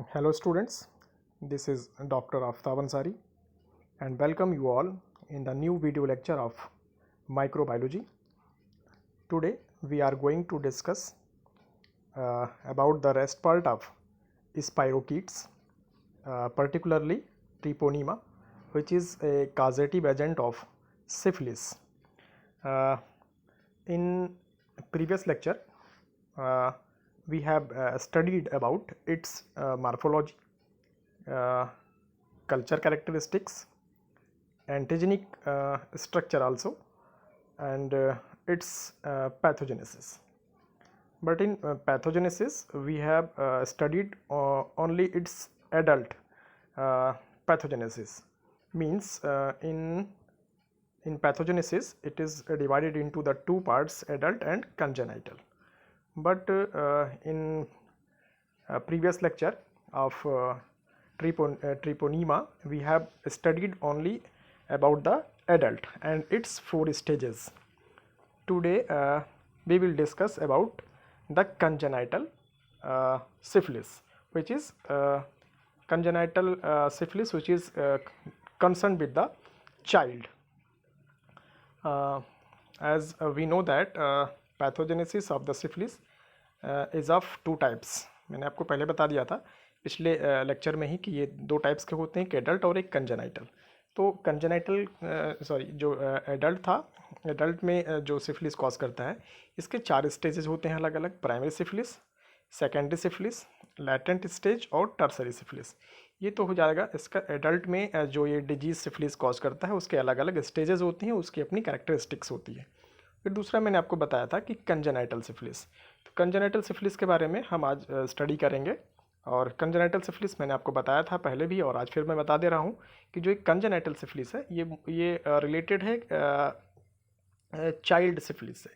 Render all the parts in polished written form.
Hello students, this is Dr. Aftab Ansari and welcome you all in the new video lecture of microbiology. Today we are going to discuss about the rest part of spirochetes, particularly Treponema, which is a causative agent of syphilis. In previous lecture uh, we have studied about its morphology, culture characteristics, antigenic structure also, and its pathogenesis. But in pathogenesis we have studied only its adult pathogenesis. Means in pathogenesis it is divided into the two parts, adult and congenital. But in previous lecture of Treponema we have studied only about the adult and its four stages. Today we will discuss about the congenital syphilis, which is congenital syphilis which is concerned with the child. As we know that pathogenesis of the syphilis is of two types. मैंने आपको पहले बता दिया था पिछले lecture में ही कि ये दो टाइप्स के होते हैं, एक एडल्ट और एक कंजेनाइटल. तो कंजेनाइटल जो एडल्ट था, एडल्ट में जो सिफिलिस कॉज करता है, इसके चार स्टेजेस होते हैं अलग अलग: primary syphilis, secondary syphilis, latent stage और टर्सरी सिफिलिस. ये तो हो जाएगा इसका एडल्ट में जो ये डिजीज सिफिलिस कॉज करता है उसके अलग अलग स्टेजेस होती हैं, उसकी अपनी कैरेक्टरिस्टिक्स होती है. फिर दूसरा मैंने आपको बताया था कि कंजेनाइटल सिफिलिस. तो कंजेनाइटल सिफिलिस के बारे में हम आज स्टडी करेंगे. और कंजेनाइटल सिफिलिस मैंने आपको बताया था पहले भी और आज फिर मैं बता दे रहा हूँ कि जो एक कंजेनाइटल सिफिलिस है ये रिलेटेड है चाइल्ड सिफिलिस से.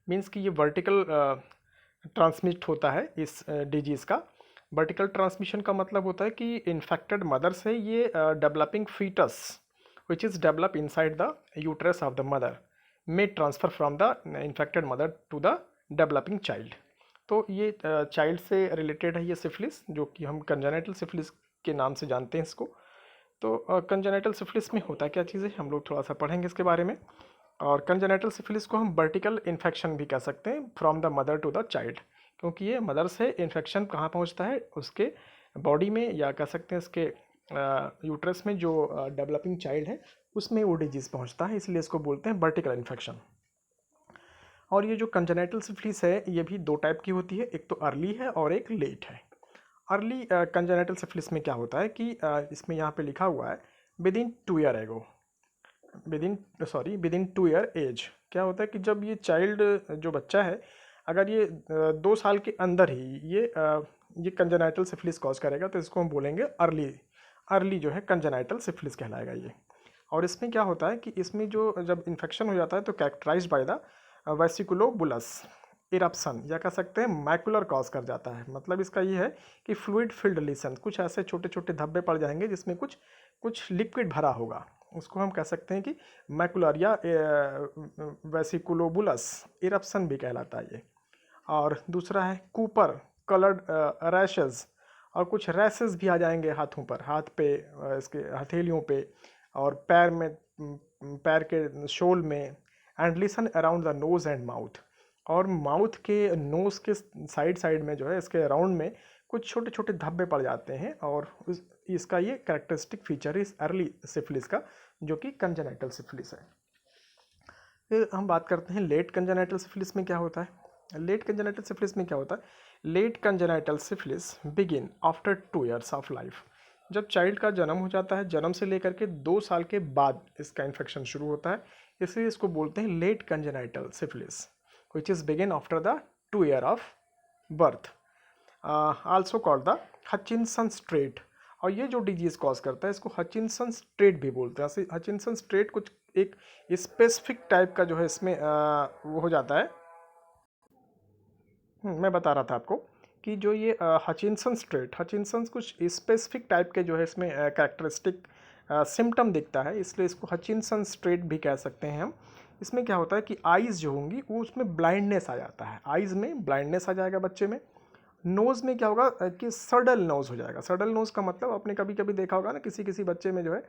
मीन्स कि ये वर्टिकल ट्रांसमिट होता है इस डिजीज़ का. वर्टिकल ट्रांसमिशन का मतलब होता है कि इन्फेक्टेड मदर से ये developing foetus which is develop inside the uterus of the mother may transfer from the infected mother to the developing child. तो ये चाइल्ड से रिलेटेड है ये सिफिलिस, जो कि हम कंजेनाइटल सिफिलिस के नाम से जानते हैं इसको. तो कंजेनाइटल सिफिलिस में होता क्या चीज़ है, हम लोग थोड़ा सा पढ़ेंगे इसके बारे में. और कंजेनाइटल सिफिलिस को हम वर्टिकल इन्फेक्शन भी कह सकते हैं from the mother to the child, क्योंकि ये मदर से इन्फेक्शन कहाँ पहुँचता है, उसके बॉडी में, या कह सकते हैं इसके यूट्रस में जो डेवलपिंग चाइल्ड है उसमें वो डिजीज़ पहुंचता है, इसलिए इसको बोलते हैं वर्टिकल इन्फेक्शन. और ये जो कंजेनाइटल सिफिलिस है ये भी दो टाइप की होती है, एक तो अर्ली है और एक लेट है. अर्ली कंजेनाइटल सिफिलिस में क्या होता है कि इसमें यहाँ पे लिखा हुआ है within 2 year ago, within 2 year age. क्या होता है कि जब ये चाइल्ड जो बच्चा है, अगर ये 2 साल के अंदर ही ये कंजेनाइटल सिफिलिस कॉज करेगा तो इसको हम बोलेंगे अर्ली जो है कंजेनाइटल सिफिलिस कहलाएगा ये. और इसमें क्या होता है कि इसमें जो जब इन्फेक्शन हो जाता है तो कैरेक्टराइज्ड बाय द वेसिकुलोबुलस इरप्शन, या कह सकते हैं मैकुलर कॉज कर जाता है. मतलब इसका ये है कि फ्लूइड फिल्ड लीशन, कुछ ऐसे छोटे छोटे धब्बे पड़ जाएंगे जिसमें कुछ लिक्विड भरा होगा, उसको हम कह सकते हैं कि मैकुलर या वेसिकुलोबुलस इरप्शन भी कहलाता है ये. और दूसरा है कूपर कलर्ड रैशेज, और कुछ रैशेज भी आ जाएंगे हाथों पर, हाथ पे, इसके हथेलियों पे और पैर के शोल में. And listen around the nose and mouth, और माउथ के नोज के साइड में जो है इसके अराउंड में कुछ छोटे छोटे धब्बे पड़ जाते हैं. और इसका ये कैरेक्टरिस्टिक फीचर है इस अर्ली सिफिलिस का, जो कि कंजेनाइटल सिफिलिस है. फिर हम बात करते हैं लेट कंजेनाइटल सिफिलिस में क्या होता है. लेट कंजेनाइटल सिफिलिस में क्या होता है, late congenital syphilis begin after 2 years of life. जब चाइल्ड का जन्म हो जाता है, जन्म से लेकर के 2 साल के बाद इसका इन्फेक्शन शुरू होता है, इसलिए इसको बोलते हैं late congenital syphilis which is begin after the 2 year of birth, also called the Hutchinson straight. और ये जो डिजीज़ कॉज करता है इसको हचिनसन स्ट्रेट भी बोलते हैं. हचिनसन स्ट्रेट कुछ एक स्पेसिफिक टाइप का जो है इसमें वो हो जाता है. मैं बता रहा था आपको कि जो ये हचिनसन कुछ स्पेसिफिक टाइप के जो है इसमें कैरेक्टरिस्टिक सिम्टम दिखता है, इसलिए इसको हचिनसन स्ट्रेट भी कह सकते हैं हम. इसमें क्या होता है कि आइज़ जो होंगी वो उसमें ब्लाइंडनेस आ जाता है, आइज़ में ब्लाइंडनेस आ जाएगा बच्चे में. नोज़ में क्या होगा कि सडल नोज़ हो जाएगा। सडल नोज़ का मतलब आपने कभी कभी देखा होगा ना, किसी किसी बच्चे में जो है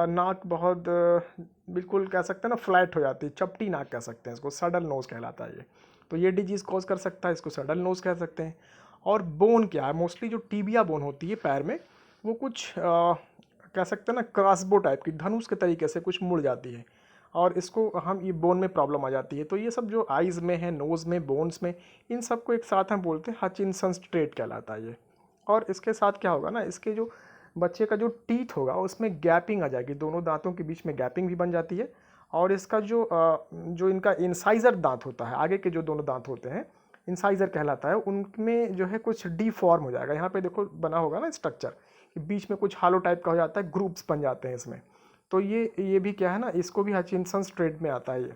नाक बहुत बिल्कुल कह सकते हैं ना फ्लैट हो जाती है, चपटी नाक कह सकते हैं इसको, सडल नोज़ कहलाता है ये। तो ये डिजीज़ कॉज कर सकता है, इसको सडल नोज़ कह सकते हैं। और बोन क्या है, मोस्टली जो टीबिया बोन होती है पैर में, वो कुछ कह सकते हैं ना क्रॉसबो टाइप की, धनुष के तरीके से कुछ मुड़ जाती है, और इसको हम ये बोन में प्रॉब्लम आ जाती है। तो ये सब जो आइज़ में है, नोज़ में, बोन्स में, इन सब को एक साथ हम बोलते हैं हचिनसन्स ट्रेट कहलाता है ये। और इसके साथ क्या होगा ना, इसके जो बच्चे का जो टीथ होगा उसमें गैपिंग आ जाएगी, दोनों दांतों के बीच में गैपिंग भी बन जाती है। और इसका जो इनका इंसाइज़र दांत होता है, आगे के जो दोनों दांत होते हैं, इंसाइज़र कहलाता है, उनमें जो है कुछ डीफॉर्म हो जाएगा। यहाँ पे देखो बना होगा ना स्ट्रक्चर, कि बीच में कुछ हालो टाइप का हो जाता है, ग्रुप्स बन जाते हैं इसमें। तो ये भी क्या है ना, इसको भी हचिनसन्स ट्रेट में आता है ये।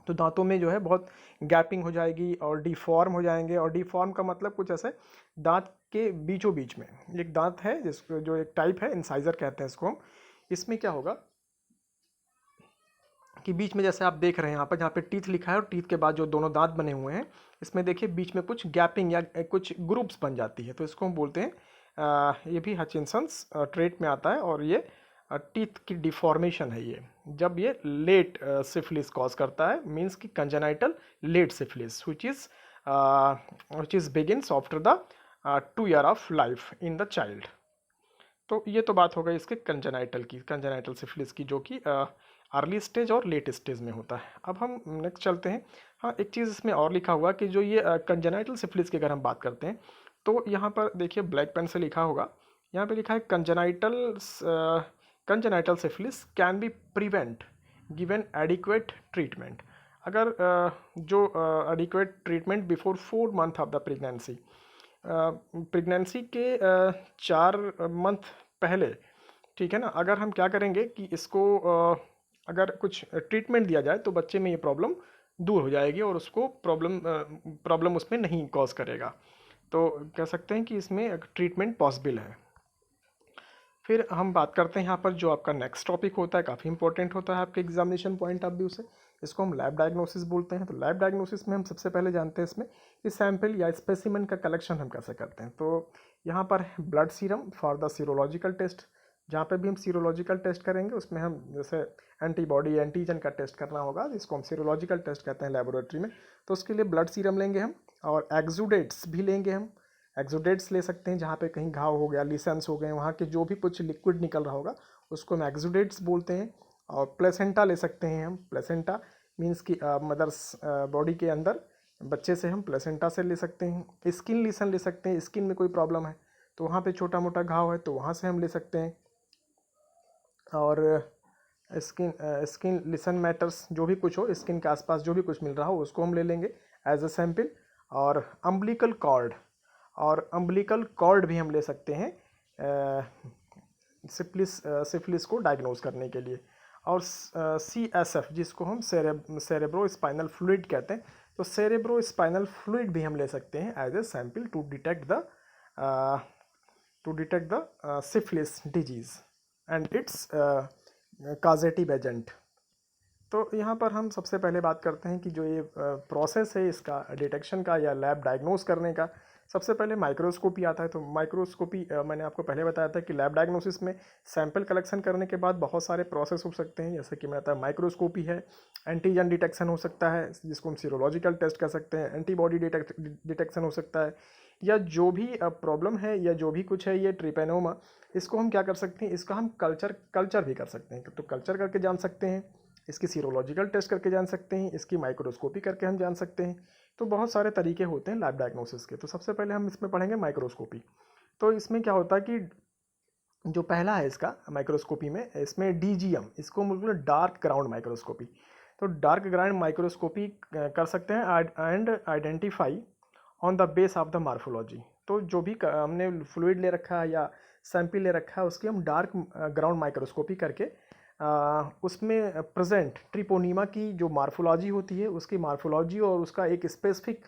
तो दांतों में जो है बहुत गैपिंग हो जाएगी और डिफॉर्म हो जाएंगे। और डिफॉर्म का मतलब कुछ ऐसे दांत के बीचों बीच में एक दांत है जिसको जो एक टाइप है, इंसाइजर कहते हैं इसको हम। इसमें क्या होगा कि बीच में जैसे आप देख रहे हैं यहाँ पर, जहाँ पे टीथ लिखा है और टीथ के बाद जो दोनों दांत बने हुए हैं, इसमें देखिए बीच में कुछ गैपिंग या कुछ ग्रुप्स बन जाती है, तो इसको हम बोलते हैं ये भी हचिनसन्स ट्रेट में आता है। और ये टीथ की डिफॉर्मेशन है ये, जब ये लेट सिफिलिस कॉज करता है, मीन्स कि congenital late syphilis which is begins after the 2 year of life in the child. तो ये तो बात हो गई इसके कंजेनाइटल की, कंजेनाइटल सिफिलिस की, जो कि अर्ली स्टेज और लेट स्टेज में होता है। अब हम नेक्स्ट चलते हैं। हाँ, एक चीज़ इसमें और लिखा हुआ कि जो ये कंजेनाइटल सिफिलिस की अगर हम बात करते हैं, तो यहाँ पर देखिए ब्लैक पेन से लिखा होगा, यहाँ पे लिखा है congenital syphilis can be prevent given adequate treatment. अगर जो adequate treatment before 4 month of the pregnancy, pregnancy के 4 मंथ पहले, ठीक है ना, अगर हम क्या करेंगे कि इसको अगर कुछ ट्रीटमेंट दिया जाए तो बच्चे में ये प्रॉब्लम दूर हो जाएगी और उसको प्रॉब्लम उसमें नहीं कॉज करेगा। तो कह सकते हैं कि इसमें ट्रीटमेंट पॉसिबल है। फिर हम बात करते हैं यहाँ पर जो आपका नेक्स्ट टॉपिक होता है, काफ़ी इंपॉर्टेंट होता है आपके एग्जामिनेशन पॉइंट ऑफ व्यू से, इसको हम लैब डायग्नोसिस बोलते हैं। तो लैब डायग्नोसिस में हम सबसे पहले जानते हैं इसमें कि सैंपल या स्पेसिमेन का कलेक्शन हम कैसे करते हैं। तो यहाँ पर blood serum for the serological test, जहाँ पे भी हम सीरोलॉजिकल टेस्ट करेंगे उसमें हम जैसे एंटीबॉडी एंटीजन का टेस्ट करना होगा, जिसको हम सीरोलॉजिकल टेस्ट कहते हैं लेबोरेटरी में। तो उसके लिए ब्लड सीरम लेंगे हम, और एक्सुडेट्स भी लेंगे हम। एक्सुडेट्स ले सकते हैं जहाँ पे कहीं घाव हो गया, लिसेंस हो गए, वहाँ के जो भी कुछ लिक्विड निकल रहा होगा उसको हम एक्सुडेट्स बोलते हैं। और प्लेसेंटा ले सकते हैं हम। प्लेसेंटा मीन्स कि मदर्स बॉडी के अंदर बच्चे से हम प्लेसेंटा से ले सकते हैं। स्किन लीसन ले सकते हैं, स्किन में कोई प्रॉब्लम है तो वहाँ पे छोटा मोटा घाव है तो वहाँ से हम ले सकते हैं। और स्किन लिसन मैटर्स, जो भी कुछ हो स्किन के आसपास जो भी कुछ मिल रहा हो उसको हम ले लेंगे एज अ सैंपल। और अम्बिलिकल कॉर्ड, और अम्बिलिकल कॉर्ड भी हम ले सकते हैं सिफिलिस को डायग्नोज करने के लिए। और CSF जिसको हम सेरेब्रो स्पाइनल फ्लूइड कहते हैं, तो सेरेब्रो स्पाइनल फ्लूइड भी हम ले सकते हैं as a sample to detect the syphilis disease and its causative agent. तो यहाँ पर हम सबसे पहले बात करते हैं कि जो ये प्रोसेस है इसका डिटेक्शन का या लैब डायग्नोस करने का, सबसे पहले माइक्रोस्कोपी आता है। तो माइक्रोस्कोपी मैंने आपको पहले बताया था कि लैब डायग्नोसिस में सैंपल कलेक्शन करने के बाद बहुत सारे प्रोसेस हो सकते हैं, जैसे कि मैं बताया माइक्रोस्कोपी है, एंटीजन डिटेक्शन हो सकता है जिसको हम सीरोलॉजिकल टेस्ट कर सकते हैं, एंटीबॉडी डिटेक्शन हो सकता है, या जो भी प्रॉब्लम है या जो भी कुछ है ये ट्रिपेनोमा, इसको हम क्या कर सकते हैं, इसका हम कल्चर भी कर सकते हैं। तो कल्चर करके जान सकते हैं, इसकी सीरोलॉजिकल टेस्ट करके जान सकते हैं, इसकी माइक्रोस्कोपी करके हम जान सकते हैं। तो बहुत सारे तरीके होते हैं लैब डायग्नोसिस के। तो सबसे पहले हम इसमें पढ़ेंगे माइक्रोस्कोपी। तो इसमें क्या होता है कि जो पहला है इसका माइक्रोस्कोपी में, इसमें DGM, इसको मतलब डार्क ग्राउंड माइक्रोस्कोपी। तो डार्क ग्राउंड माइक्रोस्कोपी कर सकते हैं and identify on the base of the morphology. तो जो भी हमने फ्लूइड ले रखा है या सैंपल ले रखा है उसकी हम डार्क ग्राउंड माइक्रोस्कोपी करके उसमें प्रेजेंट ट्रिपोनीमा की जो मार्फोलॉजी होती है, उसकी मार्फोलॉजी और उसका एक स्पेसिफिक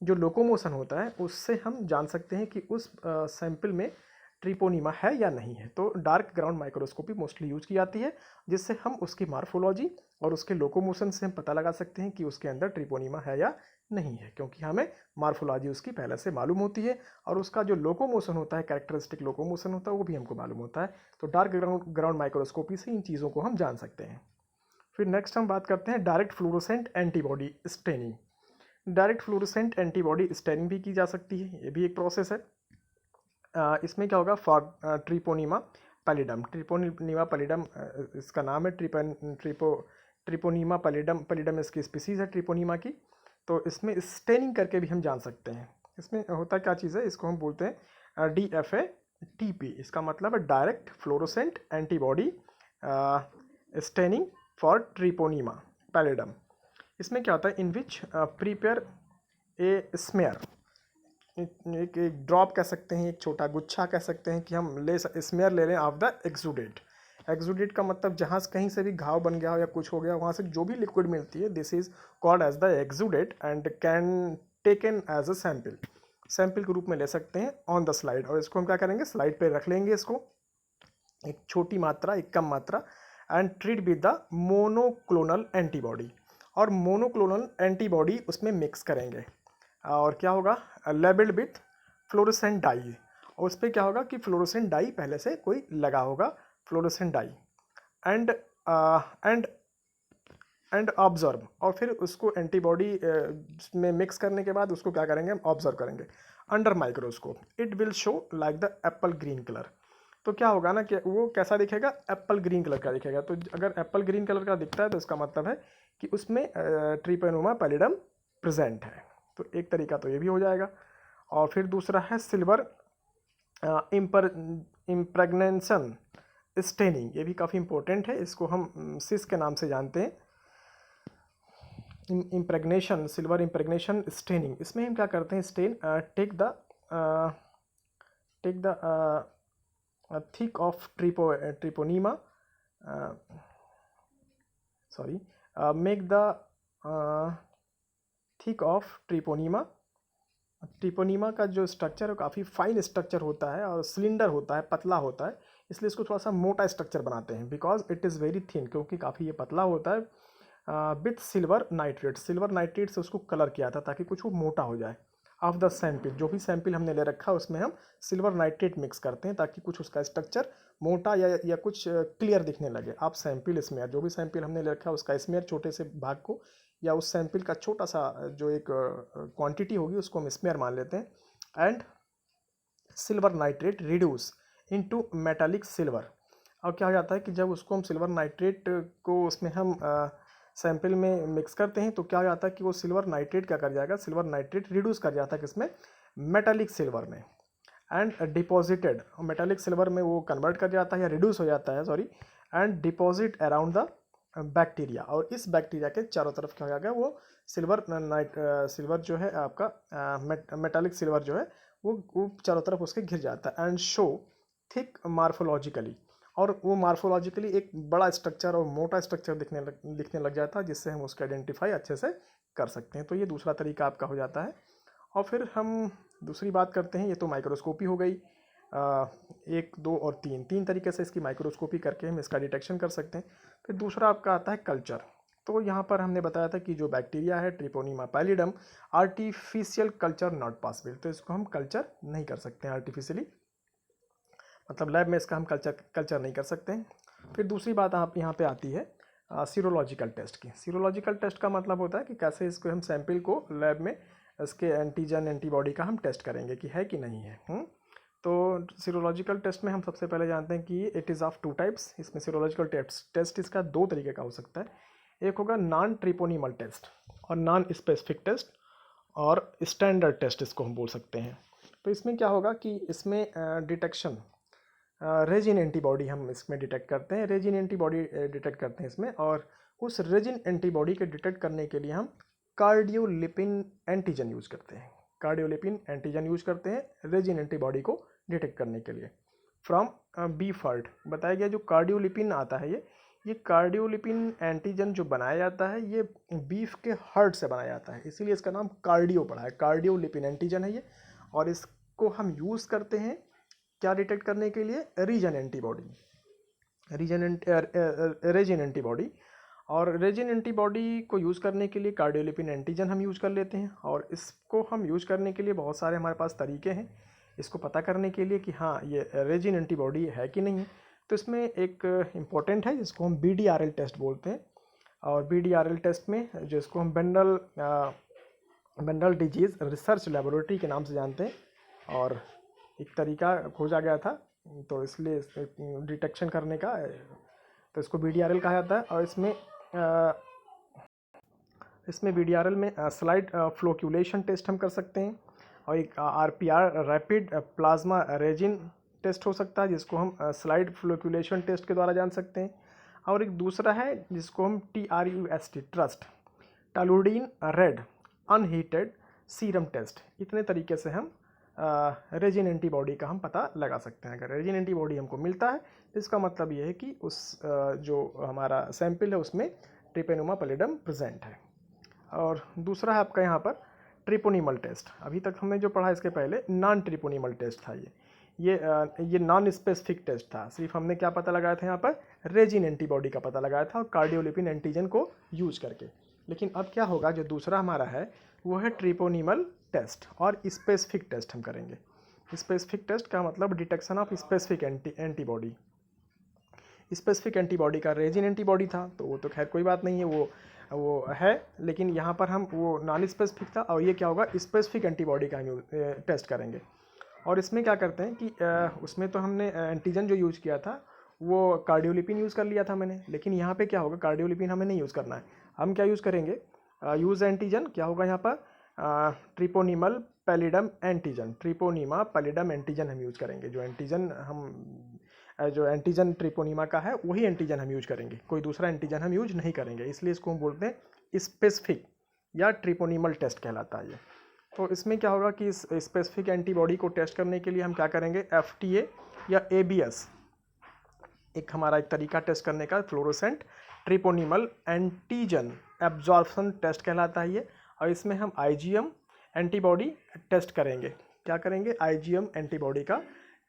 जो लोकोमोशन होता है उससे हम जान सकते हैं कि उस सैंपल में ट्रिपोनीमा है या नहीं है। तो dark ground microscopy mostly use की जाती है, जिससे हम उसकी मार्फोलॉजी और उसके लोकोमोशन से हम पता लगा सकते हैं कि उसके अंदर ट्रिपोनीमा है या नहीं है, क्योंकि हमें मार्फोलॉजी उसकी पहले से मालूम होती है और उसका जो लोकोमोशन होता है, कैरेक्टरिस्टिक लोकोमोशन होता है, वो भी हमको मालूम होता है। तो डार्क ग्राउंड माइक्रोस्कोपी से इन चीज़ों को हम जान सकते हैं। फिर नेक्स्ट हम बात करते हैं direct fluorescent antibody staining. Direct fluorescent antibody staining भी की जा सकती है, ये भी एक प्रोसेस है। इसमें क्या होगा, फॉर ट्रिपोनीमा पैलिडम, ट्रिपोनीमा पैलिडम इसका नाम है, ट्रिपोनीमा पैलिडम, पैलिडम इसकी स्पीसीज है ट्रिपोनीमा की। तो इसमें स्टेनिंग करके भी हम जान सकते हैं। इसमें होता क्या चीज़ है, इसको हम बोलते हैं DFATP, इसका मतलब है direct fluorescent antibody staining for ट्रिपोनीमा pallidum. इसमें क्या होता है, इन विच प्रिपेयर ए स्मेयर, एक ड्रॉप कह सकते हैं, एक छोटा गुच्छा कह सकते हैं कि हम स्मेयर ले लें ऑफ द एक्सुडेट। एक्सुडेट का मतलब जहाँ से कहीं से भी घाव बन गया हो या कुछ हो गया, वहाँ से जो भी लिक्विड मिलती है, this is called as the exudate and can taken as a sample, sample के रूप में ले सकते हैं ऑन द स्लाइड। और इसको हम क्या करेंगे, स्लाइड पे रख लेंगे इसको, एक छोटी मात्रा, एक कम मात्रा, and treat with the monoclonal antibody, और मोनोक्लोनल एंटीबॉडी उसमें मिक्स करेंगे। और क्या होगा, लेबल्ड विथ फ्लोरोसेंट डाई, और उस पर क्या होगा कि फ्लोरोसेंट डाई पहले से कोई लगा होगा, fluorescent dye, and and and observe, और फिर उसको एंटीबॉडी में मिक्स करने के बाद उसको क्या करेंगे, हम ऑब्जर्व करेंगे under microscope. It will show like the Apple green colour. तो क्या होगा ना कि वो कैसा दिखेगा, एप्पल ग्रीन कलर का दिखेगा। तो अगर एप्पल ग्रीन कलर का दिखता है तो इसका मतलब है कि उसमें ट्रिपोनीमा पैलिडम प्रेजेंट है। तो एक तरीका तो ये भी हो जाएगा। और फिर दूसरा है सिल्वर इम्प्रेग्नेशन स्टेनिंग, ये भी काफ़ी इंपॉर्टेंट है, इसको हम सिस के नाम से जानते हैं। इम्प्रेग्नेशन, सिल्वर इम्प्रेग्नेशन स्टेनिंग, इसमें हम क्या करते हैं, stain take the thick of treponema, sorry, make the thick of treponema. Treponema का जो स्ट्रक्चर है काफ़ी फाइन स्ट्रक्चर होता है और सिलेंडर होता है, पतला होता है, इसलिए इसको थोड़ा सा मोटा स्ट्रक्चर बनाते हैं, because it is very thin, क्योंकि काफ़ी ये पतला होता है। With silver nitrate, silver nitrate से उसको कलर किया था ताकि कुछ वो मोटा हो जाए। ऑफ द सैंपल, जो भी सैंपल हमने ले रखा है उसमें हम सिल्वर नाइट्रेट मिक्स करते हैं ताकि कुछ उसका स्ट्रक्चर मोटा या कुछ क्लियर दिखने लगे। आप सैंपल स्मेयर, जो भी सैंपल हमने ले रखा है उसका स्मेयर, छोटे से भाग को या उस सैंपल का छोटा सा जो एक क्वांटिटी होगी उसको हम स्मेयर मान लेते हैं। And silver nitrate reduce into metallic silver. और क्या हो जाता है कि जब उसको हम सिल्वर नाइट्रेट को उसमें हम सैंपल में मिक्स करते हैं तो क्या हो जाता है कि वो सिल्वर नाइट्रेट क्या कर जाएगा, सिल्वर नाइट्रेट रिड्यूस कर जाता है किसमें, मेटालिक सिल्वर में, एंड डिपॉजिटेड, मेटालिक सिल्वर में वो कन्वर्ट कर जाता है या रिड्यूस हो जाता है, sorry, and deposit around the bacteria. और इस बैक्टीरिया के चारों तरफ क्या हो जाएगा, वो सिल्वर जो है आपका मेटालिक सिल्वर जो है वो चारों तरफ उसके घिर जाता है। एंड शो थिक मार्फोलॉजिकली, और वो मार्फोलॉजिकली एक बड़ा स्ट्रक्चर और मोटा स्ट्रक्चर दिखने लग जाता है, जिससे हम उसको आइडेंटिफाई अच्छे से कर सकते हैं। तो ये दूसरा तरीका आपका हो जाता है। और फिर हम दूसरी बात करते हैं, ये तो माइक्रोस्कोपी हो गई, 1, 2 और 3 तरीके से इसकी माइक्रोस्कोपी करके हम इसका डिटेक्शन कर सकते हैं। फिर दूसरा आपका आता है कल्चर। तो यहाँ पर हमने बताया था कि जो बैक्टीरिया है ट्रिपोनीमा pallidum, artificial culture not possible, तो इसको हम कल्चर नहीं कर सकते हैं आर्टिफिशियली, मतलब लैब में इसका हम कल्चर नहीं कर सकते हैं। फिर दूसरी बात आप यहाँ पे आती है सीरोलॉजिकल टेस्ट की। सीरोलॉजिकल टेस्ट का मतलब होता है कि कैसे इसको हम सैंपल को लैब में इसके एंटीजन एंटीबॉडी का हम टेस्ट करेंगे कि है कि नहीं है। तो सीरोलॉजिकल टेस्ट में हम सबसे पहले जानते हैं कि इट इज़ ऑफ 2 टाइप्स। इसमें सीरोलॉजिकल टेस्ट इसका 2 तरीके का हो सकता है। एक होगा नॉन ट्रिपोनीमल टेस्ट और नॉन स्पेसिफिक टेस्ट, और स्टैंडर्ड टेस्ट इसको हम बोल सकते हैं। तो इसमें क्या होगा कि इसमें डिटेक्शन रेजिन एंटीबॉडी हम इसमें डिटेक्ट करते हैं, रेजिन एंटीबॉडी डिटेक्ट करते हैं इसमें, और उस रेजिन एंटीबॉडी के डिटेक्ट करने के लिए हम कार्डियोलिपिन एंटीजन यूज करते हैं, कार्डियोलिपिन एंटीजन यूज करते हैं रेजिन एंटीबॉडी को डिटेक्ट करने के लिए। फ्रॉम बीफ हर्ट बताया गया, जो कार्डियोलिपिन आता है ये कार्डियोलिपिन एंटीजन जो बनाया जाता है ये बीफ के हर्ट से बनाया जाता है, इसीलिए इसका नाम कार्डियो पड़ा है, कार्डियोलिपिन एंटीजन है ये। और इसको हम यूज़ करते हैं क्या डिटेक्ट करने के लिए, रीजन एंटीबॉडी, रेजिन एंटीबॉडी। और रेजिन एंटीबॉडी को यूज़ करने के लिए कार्डियोलिपिन एंटीजन हम यूज़ कर लेते हैं, और इसको हम यूज़ करने के लिए बहुत सारे हमारे पास तरीके हैं इसको पता करने के लिए कि हाँ ये रेजिन एंटीबॉडी है कि नहीं है। तो इसमें एक इम्पॉर्टेंट है जिसको हम BDRL टेस्ट बोलते हैं, और BDRL टेस्ट में जिसको हम बेंडल डिजीज़ रिसर्च लेबोरेटरी के नाम से जानते हैं, और एक तरीका खोजा गया था तो इसलिए डिटेक्शन करने का, तो इसको BDRL कहा जाता है। और इसमें BDRL में स्लाइड फ्लोक्यूलेशन टेस्ट हम कर सकते हैं, और एक RPR rapid plasma resin test हो सकता है जिसको हम स्लाइड फ्लोक्यूलेशन टेस्ट के द्वारा जान सकते हैं, और एक दूसरा है जिसको हम TRUST toluidine red unheated serum test. इतने तरीके से हम रेजिन एंटीबॉडी का हम पता लगा सकते हैं। अगर रेजिन एंटीबॉडी हमको मिलता है तो इसका मतलब ये है कि उस जो हमारा सैंपल है उसमें ट्रिपेनोमा पैलिडम प्रेजेंट है। और दूसरा है आपका यहाँ पर ट्रिपोनिमल टेस्ट। अभी तक हमने जो पढ़ा इसके पहले नॉन ट्रिपोनिमल टेस्ट था, ये नॉन स्पेसिफिक टेस्ट था। सिर्फ हमने क्या पता लगाया था यहाँ पर, रेजिन एंटीबॉडी का पता लगाया था और कार्डियोलिपिन एंटीजन को यूज करके। लेकिन अब क्या होगा, जो दूसरा हमारा है वो है ट्रिपोनिमल टेस्ट और स्पेसिफिक टेस्ट हम करेंगे। स्पेसिफिक टेस्ट का मतलब detection of specific antibody. Specific antibody का रेजिन एंटीबॉडी था तो वो तो खैर कोई बात नहीं है, वो है, लेकिन यहाँ पर हम वो नॉन स्पेसिफिक था, और ये क्या होगा स्पेसिफिक एंटीबॉडी का हम टेस्ट करेंगे। और इसमें क्या करते हैं कि उसमें तो हमने एंटीजन जो यूज़ किया था वो कार्डियोलिपिन यूज़ कर लिया था मैंने, लेकिन यहाँ पे क्या होगा, कार्डियोलिपिन हमें नहीं यूज़ करना है। हम क्या यूज़ करेंगे, यूज़ एंटीजन क्या होगा यहाँ पर, ट्रिपोनिमल pallidum antigen, Treponema pallidum antigen हम यूज़ करेंगे। जो एंटीजन ट्रिपोनिमा का है वही एंटीजन हम यूज करेंगे, कोई दूसरा एंटीजन हम यूज नहीं करेंगे, इसलिए इसको हम बोलते हैं स्पेसिफिक या ट्रिपोनिमल टेस्ट कहलाता है ये। तो इसमें क्या होगा कि इस स्पेसिफिक एंटीबॉडी को टेस्ट करने के लिए हम क्या करेंगे, FTA या ABS एक हमारा एक तरीका टेस्ट करने का, फ्लोरोसेंट ट्रिपोनिमल एंटीजन एब्जॉर्प्शन टेस्ट कहलाता है ये। और इसमें हम IgM एंटीबॉडी टेस्ट करेंगे। क्या करेंगे, IgM एंटीबॉडी का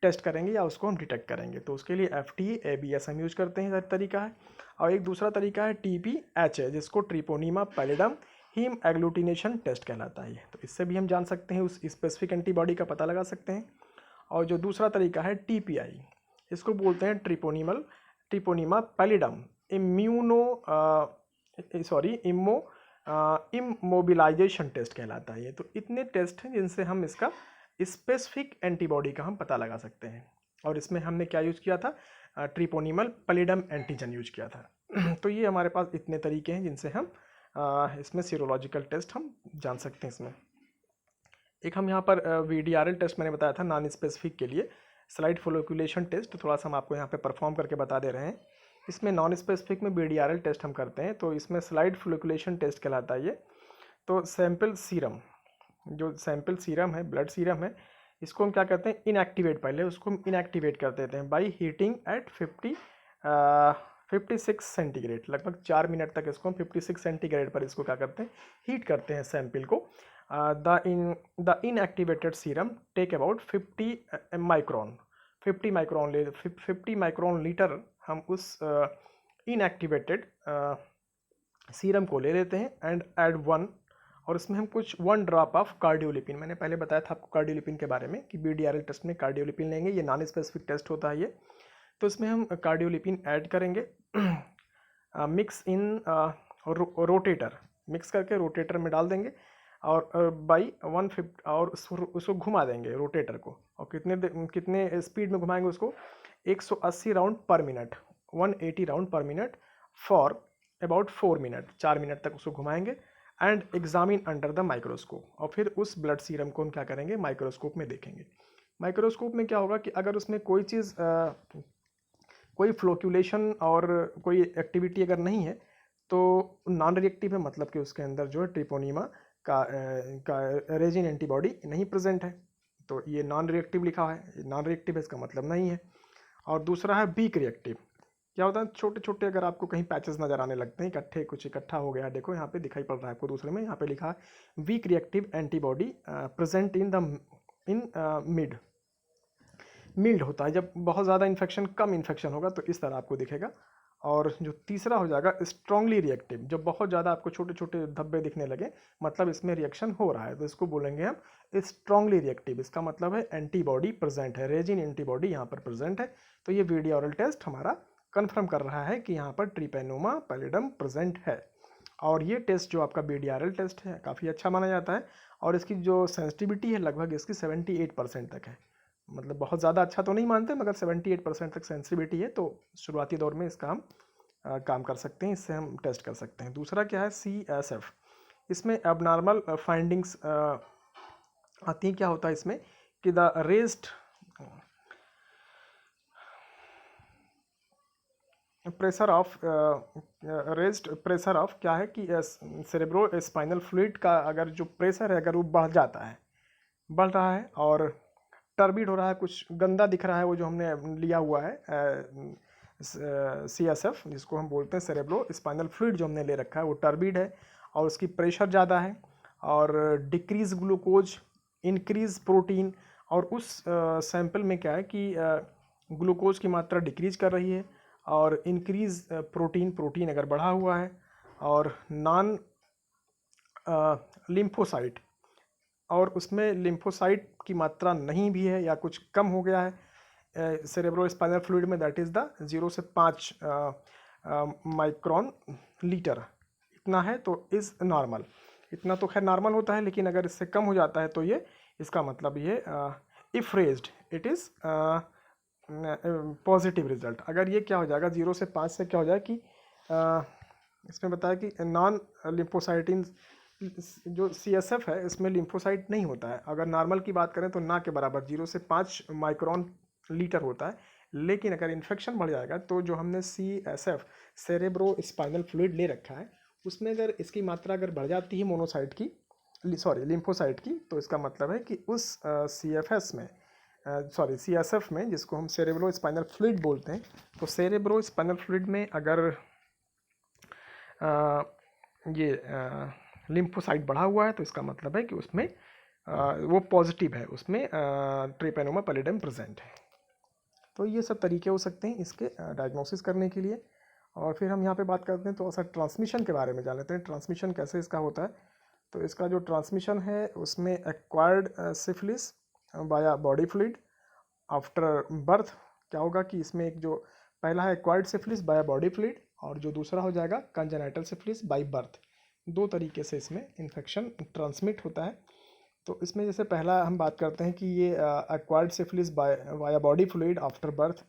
टेस्ट करेंगे या उसको हम डिटेक्ट करेंगे। तो उसके लिए FTA ABS हम यूज करते हैं, तरीका है। और एक दूसरा तरीका है TPHA जिसको Treponema pallidum haem agglutination test कहलाता है। तो इससे भी हम जान सकते हैं, उस स्पेसिफिक एंटीबॉडी का पता लगा सकते हैं। और जो दूसरा तरीका है TPI, इसको बोलते हैं ट्रिपोनिमा पैलिडम इमोबिलाइजेशन टेस्ट कहलाता है ये। तो इतने टेस्ट हैं जिनसे हम इसका स्पेसिफिक एंटीबॉडी का हम पता लगा सकते हैं। और इसमें हमने क्या यूज़ किया था, ट्रिपोनिमल पैलिडम एंटीजन यूज किया था। तो ये हमारे पास इतने तरीके हैं जिनसे हम इसमें सीरोलॉजिकल टेस्ट हम जान सकते हैं। इसमें एक हम यहाँ पर VDRL टेस्ट मैंने बताया था नॉन स्पेसिफिक के लिए, स्लाइड फ्लोक्यूलेशन टेस्ट, थोड़ा सा हम आपको यहाँ पे परफॉर्म करके बता दे रहे हैं। इसमें नॉन स्पेसिफिक में BDRL टेस्ट हम करते हैं, तो इसमें स्लाइड फ्लोक्यूलेशन टेस्ट कहलाता है ये। तो सैंपल सीरम, जो सैंपल सीरम है, ब्लड सीरम है, इसको हम क्या करते हैं, इनएक्टिवेट, पहले उसको हम इनएक्टिवेट कर देते हैं बाई हीटिंग एट 56 सेंटीग्रेड। लगभग 4 मिनट तक इसको हम 56 सेंटीग्रेड पर इसको क्या करते हैं, हीट करते हैं सैंपल को। The inactivated serum take about 50 micron litre हम उस इनएक्टिवेटेड सीरम को ले लेते हैं एंड ऐड 1, और इसमें हम कुछ 1 ड्रॉप ऑफ कार्डियोलिपिन, मैंने पहले बताया था आपको कार्डियोलिपिन के बारे में कि BDRL टेस्ट में कार्डियोलिपिन लेंगे, ये नॉन स्पेसिफिक टेस्ट होता है ये। तो इसमें हम कार्डियोलिपिन ऐड करेंगे, मिक्स इन रोटेटर, मिक्स करके रोटेटर में डाल देंगे और बाई 150 और उसको घुमा देंगे रोटेटर को। और कितने स्पीड में घुमाएंगे उसको, 180 राउंड पर मिनट, 180 राउंड पर minute for about 4 minute, 4 minute तक उसको घुमाएंगे and examine under the microscope. और फिर उस ब्लड सीरम को हम क्या करेंगे, माइक्रोस्कोप में देखेंगे। माइक्रोस्कोप में क्या होगा कि अगर उसमें कोई चीज़ कोई फ्लोक्यूलेशन और कोई एक्टिविटी अगर नहीं है तो नॉन रिएक्टिव है, मतलब कि उसके अंदर जो है ट्रिपोनिमा का रेजिन एंटीबॉडी नहीं प्रेजेंट है, तो ये नॉन रिएक्टिव लिखा है, नॉन रिएक्टिव है इसका मतलब नहीं है। और दूसरा है वीक रिएक्टिव। क्या होता है, छोटे छोटे अगर आपको कहीं पैचेस नजर आने लगते हैं, कुछ इकट्ठा हो गया, देखो यहाँ पे दिखाई पड़ रहा है आपको दूसरे में, यहाँ पे लिखा है weak reactive antibody present in mild होता है। जब बहुत ज़्यादा इन्फेक्शन, कम इन्फेक्शन होगा तो इस तरह आपको दिखेगा। और जो तीसरा हो जाएगा स्ट्रांगली रिएक्टिव, जब बहुत ज़्यादा आपको छोटे छोटे धब्बे दिखने लगे, मतलब इसमें रिएक्शन हो रहा है, तो इसको बोलेंगे हम स्ट्रांगली रिएक्टिव। इसका मतलब है एंटीबॉडी प्रेजेंट है, रेजिन एंटीबॉडी यहाँ पर प्रेजेंट है। तो ये वीडियोरल टेस्ट हमारा कन्फर्म कर रहा है कि यहाँ पर ट्रिपेनोमा पैलिडम प्रेजेंट है। और ये टेस्ट जो आपका BDRL टेस्ट है काफ़ी अच्छा माना जाता है, और इसकी जो सेंसिटिविटी है लगभग इसकी 78% तक है। मतलब बहुत ज़्यादा अच्छा तो नहीं मानते, मगर 78% तक सेंसिटिविटी है, तो शुरुआती दौर में इसका हम काम कर सकते हैं, इससे हम टेस्ट कर सकते हैं। दूसरा क्या है, CSF। इसमें एबनॉर्मल फाइंडिंग्स आती हैं। क्या होता है इसमें कि द रेज्ड प्रेशर ऑफ क्या है कि सेरेब्रो स्पाइनल फ्लूइड का अगर जो प्रेशर है अगर वो बढ़ जाता है, बढ़ रहा है और टर्बिड हो रहा है, कुछ गंदा दिख रहा है वो जो हमने लिया हुआ है CSF, जिसको हम बोलते हैं सेरेब्रो स्पाइनल फ्लूइड जो हमने ले रखा है, वो टर्बिड है और उसकी प्रेशर ज़्यादा है, और डिक्रीज ग्लूकोज, इंक्रीज प्रोटीन, और उस सैंपल में क्या है कि ग्लूकोज की मात्रा डिक्रीज कर रही है, और इंक्रीज प्रोटीन अगर बढ़ा हुआ है, और नॉन लिम्फोसाइट, और उसमें लिम्फोसाइट की मात्रा नहीं भी है या कुछ कम हो गया है सेरेब्रो स्पाइनल फ्लूइड में, दैट इज़ द 0 से 5 माइक्रोन लीटर, इतना है तो इज़ नॉर्मल। इतना तो खैर नॉर्मल होता है, लेकिन अगर इससे कम हो जाता है तो ये इसका मतलब ये if raised it is positive result. अगर ये क्या हो जाएगा 0 से 5 से क्या हो जाएगा कि इसमें बताया कि नॉन लिम्फोसाइटिन जो CSF है इसमें लिम्फोसाइट नहीं होता है। अगर नॉर्मल की बात करें तो ना के बराबर 0 से 5 माइक्रोन लीटर होता है, लेकिन अगर इन्फेक्शन बढ़ जाएगा तो जो हमने CSF सेरेब्रो स्पाइनल फ्लूइड ले रखा है उसमें अगर इसकी मात्रा अगर बढ़ जाती है मोनोसाइट की, सॉरी लिम्फोसाइट की, तो इसका मतलब है कि उस CSF में, जिसको हम सेरेब्रो स्पाइनल फ्लूइड बोलते हैं, तो सेरेब्रो स्पाइनल फ्लूइड में अगर ये लिम्फोसाइट बढ़ा हुआ है तो इसका मतलब है कि उसमें वो पॉजिटिव है, उसमें ट्रिपेनोमा पैलिडम प्रेजेंट है। तो ये सब तरीके हो सकते हैं इसके डायग्नोसिस करने के लिए। और फिर हम यहाँ पे बात करते हैं तो ऐसा ट्रांसमिशन के बारे में जान लेते हैं, ट्रांसमिशन कैसे इसका होता है। तो इसका जो ट्रांसमिशन है उसमें एक्वायर्ड सिफिलिस बाया बॉडी फ्लूइड आफ्टर बर्थ, क्या होगा कि इसमें एक जो पहला है एक्वायर्ड सिफिलिस बाया बॉडी फ्लूइड, और जो दूसरा हो जाएगा कंजेनाइटल सिफिलिस बाय बर्थ। दो तरीके से इसमें इन्फेक्शन ट्रांसमिट होता है। तो इसमें जैसे पहला हम बात करते हैं कि ये acquired syphilis via body fluid after birth,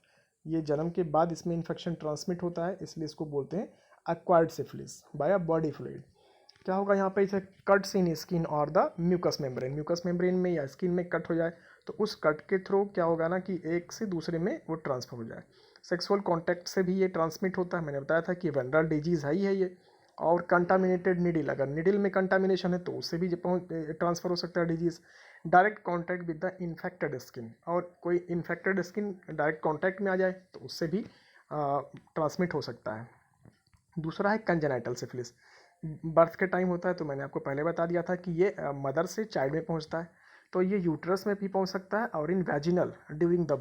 ये जन्म के बाद इसमें इन्फेक्शन ट्रांसमिट होता है, इसलिए इसको बोलते हैं acquired syphilis via body fluid. क्या होगा यहाँ पे, इसे कट्स इन स्किन और द म्यूकस मेम्ब्रेन में या स्किन में कट हो जाए तो उस कट के थ्रू क्या होगा ना कि एक से दूसरे में वो ट्रांसफर हो जाए। सेक्सुअल कांटेक्ट से भी ये ट्रांसमिट होता है, मैंने बताया था कि वेनरल डिजीज़ है ही है ये। और कंटामिनेटेड निडिल, अगर निडिल में कंटामिनेशन है तो उससे भी ट्रांसफ़र हो सकता है disease. Direct contact with the infected skin, और कोई इन्फेक्टेड स्किन डायरेक्ट कांटेक्ट में आ जाए तो उससे भी ट्रांसमिट हो सकता है। दूसरा है कंजेनाइटल सिफिलिस, बर्थ के टाइम होता है, तो मैंने आपको पहले बता दिया था कि ये मदर से चाइल्ड में पहुंचता है, तो ये यूट्रस में भी पहुंच सकता है, और इन वैजिनल ड्यूरिंग द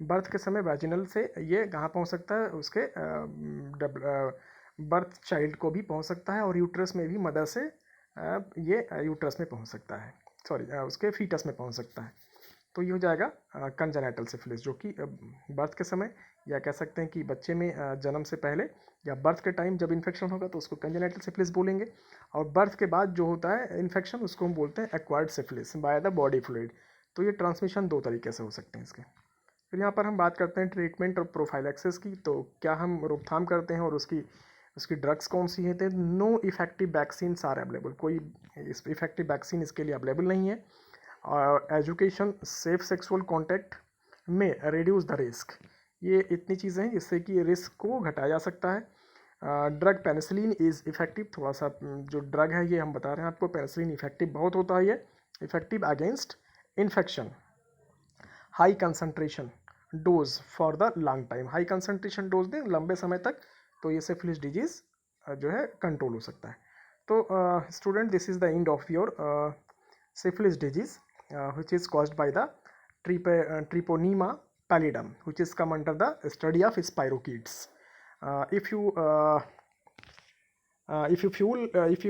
बर्थ के समय वैजिनल से ये कहाँ पहुंच सकता है, उसके बर्थ चाइल्ड को भी पहुंच सकता है, और यूट्रस में भी मदर से ये यूट्रस में पहुंच सकता है, सॉरी उसके फीटस में पहुंच सकता है। तो ये हो जाएगा कंजेनाइटल सिफिलिस, जो कि बर्थ के समय, या कह सकते हैं कि बच्चे में जन्म से पहले या बर्थ के टाइम जब इन्फेक्शन होगा तो उसको कंजेनाइटल सिफिलिस बोलेंगे, और बर्थ के बाद जो होता है इन्फेक्शन उसको हम बोलते हैं acquired syphilis by the body fluid. तो ये ट्रांसमिशन दो तरीके से हो सकते हैं इसके। फिर यहाँ पर हम बात करते हैं ट्रीटमेंट और प्रोफाइलैक्सिस की, तो क्या हम रोकथाम करते हैं और उसकी ड्रग्स कौन सी है। तो no effective vaccine are available, कोई इफेक्टिव वैक्सीन इसके लिए अवेलेबल नहीं है। और एजुकेशन, सेफ सेक्सुअल कॉन्टैक्ट में रिड्यूस द रिस्क, ये इतनी चीज़ें हैं जिससे कि रिस्क को घटाया जा सकता है। ड्रग पेनिसिलिन इज़ इफेक्टिव, थोड़ा सा जो ड्रग है ये हम बता रहे हैं आपको, पेनिसिलिन इफेक्टिव बहुत होता है, ये effective against infection. High concentration dose for the long time, high concentration dose दें लंबे समय तक, तो ये सिफिलिस डिजीज़ जो है कंट्रोल हो सकता है। तो student, this is the end of your syphilis disease which is caused by the Treponema pallidum, which is come under the study of spirochetes. if you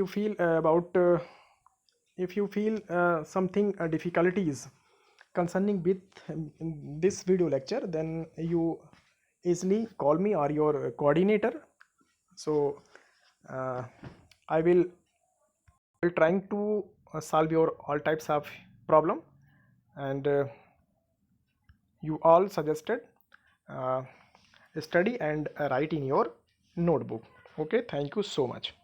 feel about if you feel something difficulties concerning with this video lecture, then you easily call me or your coordinator. So uh, I will trying to solve your all types of problem, and you all suggested uh, study and write in your notebook. Okay, thank you so much.